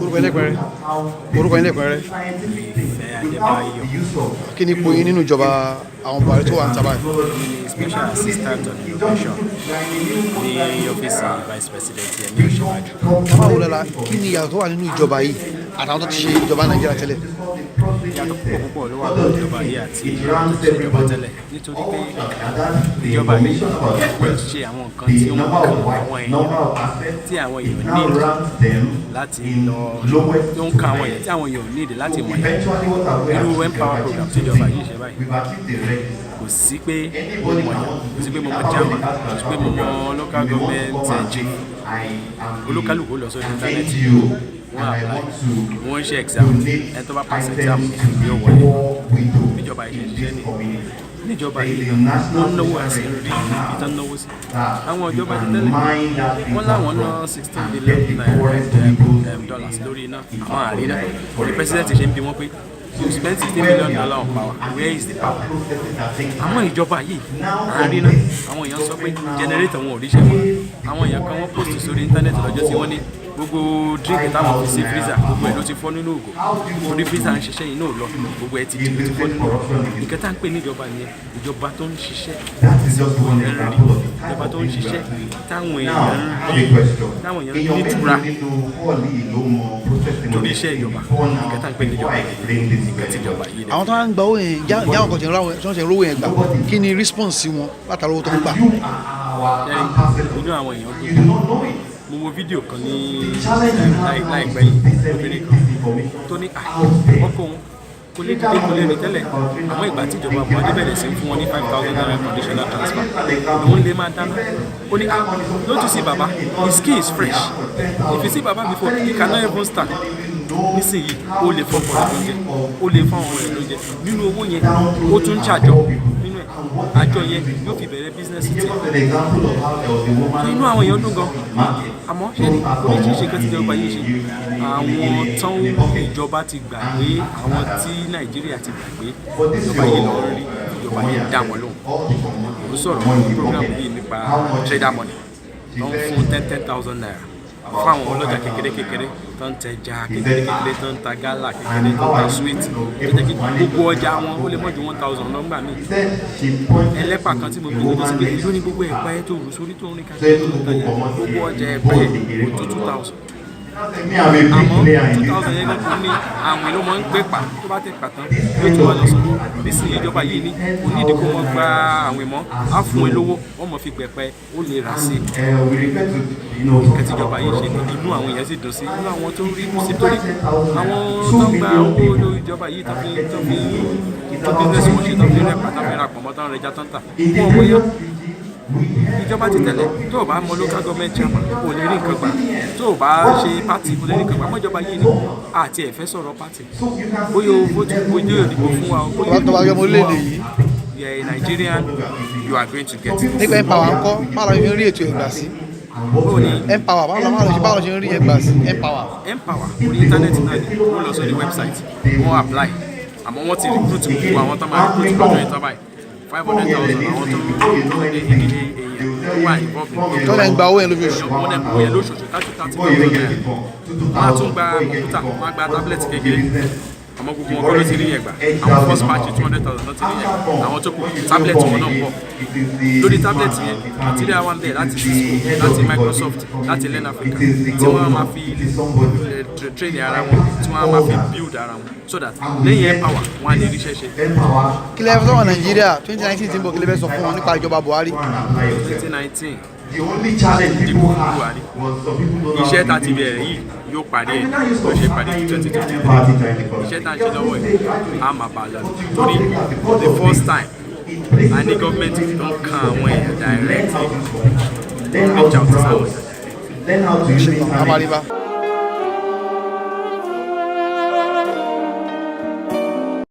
orúkọ ilé ìpẹ́rẹ́ kí ni ipò yín nínú ìjọba àwọn Buhari tó wà ń tábà yìí. Special Assistant on Innovation ní ọ́fíìsì Vice President Yemi Osinbajo. báwo lọ́la kí ni ìyàtọ̀ tó wà nínú ìjọba yìí àtàwọn tó ti ṣe ìjọba Nàìjíríà tẹ́lẹ̀. Ìyàtọ̀ púpọ̀ ló wà nínú ìjọba yìí àti ìjọba tẹ́lẹ̀ nítorí pé ìjọba yìí wọ́n ṣe àwọn nǹkan tí ó ń kàn àwọn èèyàn tí àwọn èèyàn níìdì láti lọ tó ń kàn àwọn èèyàn tí àwọn èèyàn níìdì láti mọ̀ yẹn. Irú Empower program tí ìjọba yìí ṣe báyìí kò sí pé mo mọ̀ yẹn kò sí pé mo mọ̀ jama kò sí pé mo mọ̀ local government chief olúkálùkù lọ sórí íńtánẹ́ẹ̀tì wọ́n apply wọ́n ń ṣe exam ẹni tó bá pass exam yóò wọlé níjọba yìí ṣiṣẹ́ níjọba yìí wọ́n náwó àti rí ìtàn náwó sí àwọn ìjọba ti tẹ́lẹ̀ wọ́n láwọn ná $16 billion dollars lórí iná àwọn àríná the president ṣe ń bi wọ́n pé you spend $16 billion on power where is the power. àwọn ìjọba yìí àríná àwọn èèyàn sọ pé generator wọn ò ríṣẹ́ wọn àwọn èèyàn kan wọ́n post sórí íńtánẹ́ẹ̀tì lọ́jọ́ tí wọ́n ní gbogbo drink táwọn fi sí freezer gbogbo ẹ̀ ló ti fọ́ nínú ògò torí freezer ń ṣiṣẹ́ yìí náà lọ gbogbo ẹ̀ ti di ló ti fọ́ nínú ògò nǹkan tá à ń pè ní ìjọba nìyẹn ìjọba tó ń ṣiṣẹ́ ìjọba tó ń ṣiṣẹ́ táwọn èèyàn ní ìtura torí iṣẹ́ ìjọba nǹkan tá à ń pè ní ìjọba nǹkan tí ìjọba yìí. àwọn tó ń gba owó yẹn já àwọn kan tí wọ́n ṣe ń rówó yẹn gbà kí ni response sí wọn látara owó tó ń gbà. inú àwọn èèyàn dùn mo wo fídíò kan ní láìpẹ́ yìí obìnrin kan tó ní ọkọ òun kò lè dìde kò lè rìn tẹ́lẹ̀ àmọ́ ìgbà tí ìjọba Buhari bẹ̀rẹ̀ sí fún wọn ní $5,000 conditional transfer òun lè máa dáná ó ní don't you see baba his skin is fresh if you see baba before he cannot even stand nísìnyí ó lè fọ́ ọ̀pọ̀ lóúnjẹ ó lè fọ́ àwọn èèyàn lóúnjẹ nínú owó yẹn ó tún ń ṣàjọ nínú ẹ̀ àjọ yẹn yóò fi bẹ̀rẹ̀ business tiẹ̀ inú àwọn èèyàn dùn gan àmọ́ ṣé ní oríṣiríṣi nǹkan tí ìjọba yìí ṣe àwọn tán ìjọba ti gbàgbé àwọn tí Nàìjíríà ti gbàgbé ìjọba yìí lọ rí ìjọba yìí dá wọn lóhùn ó sọ̀rọ̀ ní program yìí nípa trader money tó ń fún $10,000 fún àwọn ọlọ́jà kékeré tó ń tẹja kékeré tó ń ta gálà kékeré tó ń ta sweet tó jẹ́ kí gbogbo ọjà wọn ó lè mọ̀ ju 1,000 lọ́gbà míì ẹlẹ́pà kan tí mo bí ní lọ́sí pé ìlú ní gbogbo ẹ̀pà ẹ̀ tó rù sórí tó ń rìn káàkiri tó ń tajà gbogbo ọjà ẹ̀pà ẹ̀ kò tó 2,000 àmọ́ 2,000 yẹn lọ́kùnrin ní àwọn ìlú máa ń gbé pa tó bá tẹ̀ pa tán yóò tún wá lọ sọ nísìnyí ìjọba yìí ní onídìí kó wọ́n gba àwìn mọ́ á fún ẹ lówó wọ́n mọ̀ fi gbẹ̀pẹ́ ó lè rà sí nǹkan tíjọba yìí ṣe inú àwọn èèyàn sì dùn sí inú àwọn tó ń rí sí torí àwọn tó ń gba owó lórí ìjọba yìí tó bísíǹsì wọn ṣe tó fi rẹ̀ pàtàkì rà pọ̀ mọ́ táwọn rẹ̀ já tán tà wọ́n wọ́n yá ìjọba ti tẹ́lẹ̀ tó o bá mọ local government chairman o lè rí nǹkan gbà tó o bá ṣe party o lè rí nǹkan gbà mọ́ ìjọba yìí ni àti ẹ̀fẹ́ sọ̀rọ̀ party bóyá o vote bóyá o dìbò fún wa o bóyá tó bá yọ ọmọ orílẹ̀-èdè yìí. you are a Nigerian you are going to get it. nípa Empower ńkọ́ báwo la ṣe ń rí ètò ìgbà sí. Empower báwo la ṣe ń rí ẹgbà sí Empower. Empower orí íńtánẹ́ẹ̀tì náà ni wọ́n lọ sórí website wọ́n apply àmọ́ wọ́n ti recruit gbogbo àwọn tó máa recruit lọ́jọ́ ìtọ́ báyìí 500,000 àwọn tó wà involved tó lẹ́ ń gba owó yẹn lóṣooṣù. wọ́n lẹ́ ń gba owó yẹn lóṣooṣù 30,000 naira wọ́n á tún gba kọ̀ǹpútà wọ́n á gba tábìlẹ̀tì kékeré àmọ́ gbogbo wọn kọ́ ló ti rí yẹn gbà àwọn first batch 200,000 ló ti rí yẹn gbà àwọn tó kù tábìlẹ̀tì wọn náà ń bọ̀ lórí tábìlẹ̀tì yẹn material wà ń bẹ̀ láti Cisco láti Microsoft láti Learn Africa tí wọ́n á máa fi train ara wọn tí wọ́n á máa fi build ara wọn so that lẹ́yìn Empower wọn á lè ríṣẹ́ ṣe. kí lè fẹ́ sọ́wọ́n Nàìjíríà 2019 tí ń bọ̀ kí lè fẹ́ sọ fún wọn nípa ìjọba Buhari. 2019 dìbò fún Buhari iṣẹ́ tá a ti bẹ̀rẹ̀ yìí yóò parí ẹ̀ ó ṣe parí ní 2023 iṣẹ́ tá a ṣe lọ́wọ́ ẹ̀ á máa bá a lọ torí the first time a ní gọ́ọ̀mẹ̀ntì tó ń kan àwọn èèyàn directly reach out to sáwọn èèyàn.